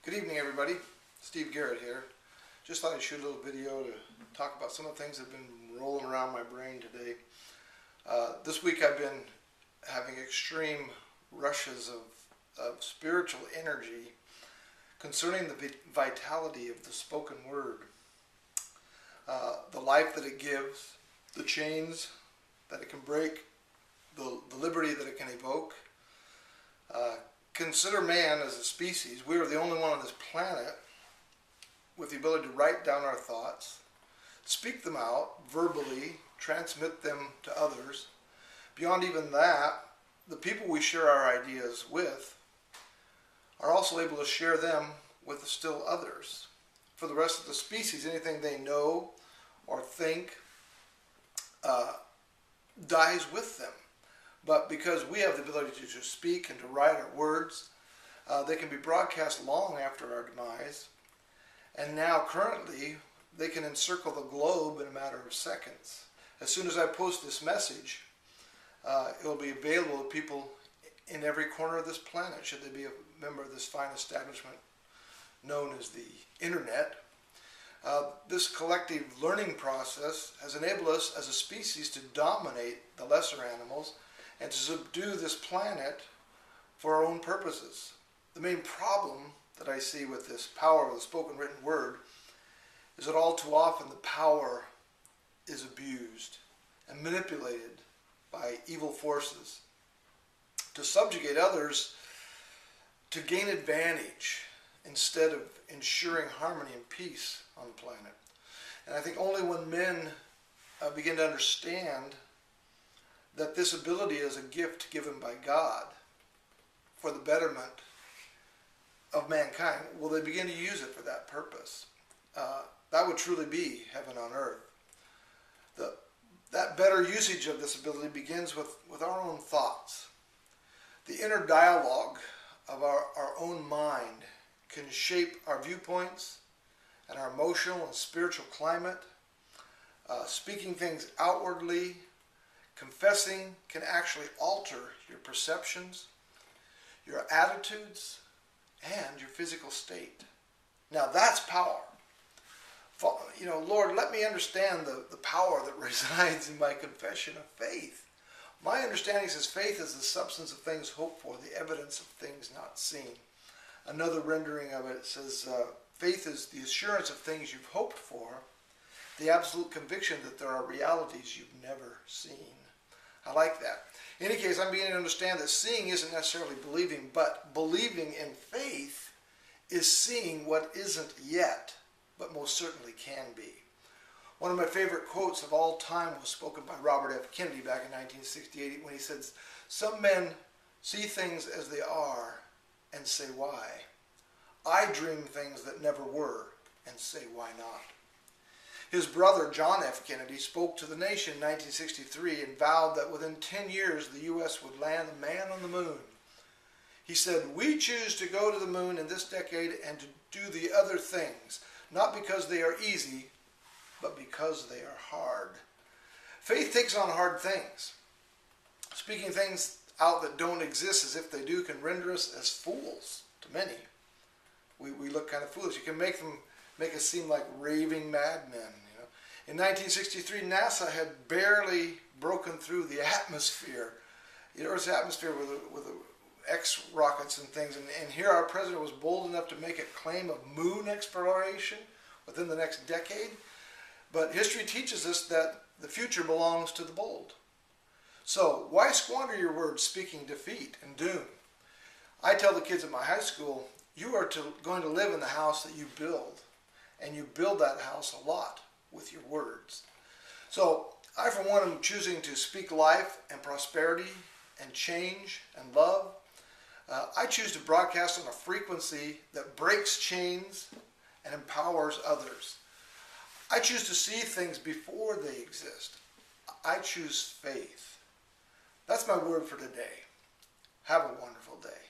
Good evening, everybody. Steve Garrett here. Just thought I'd shoot a little video to talk about some of the things that have been rolling around my brain today. This week I've been having extreme rushes of spiritual energy concerning the vitality of the spoken word, the life that it gives, the chains that it can break, the liberty that it can evoke. Consider man as a species. We are the only one on this planet with the ability to write down our thoughts, speak them out verbally, transmit them to others. Beyond even that, the people we share our ideas with are also able to share them with still others. For the rest of the species, anything they know or think dies with them. But because we have the ability to just speak and to write our words, they can be broadcast long after our demise. And now, currently, they can encircle the globe in a matter of seconds. As soon as I post this message, it will be available to people in every corner of this planet, should they be a member of this fine establishment known as the Internet. This collective learning process has enabled us as a species to dominate the lesser animals and to subdue this planet for our own purposes. The main problem that I see with this power of the spoken written word is that all too often the power is abused and manipulated by evil forces to subjugate others to gain advantage instead of ensuring harmony and peace on the planet. And I think only when men begin to understand that this ability is a gift given by God for the betterment of mankind, will they begin to use it for that purpose. That would truly be heaven on earth. That better usage of this ability begins with our own thoughts. The inner dialogue of our own mind can shape our viewpoints and our emotional and spiritual climate. Speaking things outwardly, confessing can actually alter your perceptions, your attitudes, and your physical state. Now that's power. Lord, let me understand the power that resides in my confession of faith. My understanding says faith is the substance of things hoped for, the evidence of things not seen. Another rendering of it says faith is the assurance of things you've hoped for, the absolute conviction that there are realities you've never seen. I like that. In any case, I'm beginning to understand that seeing isn't necessarily believing, but believing in faith is seeing what isn't yet, but most certainly can be. One of my favorite quotes of all time was spoken by Robert F. Kennedy back in 1968 when he said, "Some men see things as they are and say why. I dream things that never were and say why not." His brother, John F. Kennedy, spoke to the nation in 1963 and vowed that within 10 years the U.S. would land a man on the moon. He said, "We choose to go to the moon in this decade and to do the other things, not because they are easy, but because they are hard." Faith takes on hard things. Speaking things out that don't exist as if they do can render us as fools to many. We look kind of foolish. You can make us seem like raving madmen. In 1963, NASA had barely broken through the atmosphere, the Earth's atmosphere with the X rockets and things. And here our president was bold enough to make a claim of moon exploration within the next decade. But history teaches us that the future belongs to the bold. So why squander your words speaking defeat and doom? I tell the kids at my high school, you are going to live in the house that you build. And you build that house a lot with your words. So I, for one, am choosing to speak life and prosperity and change and love. I choose to broadcast on a frequency that breaks chains and empowers others. I choose to see things before they exist. I choose faith. That's my word for today. Have a wonderful day.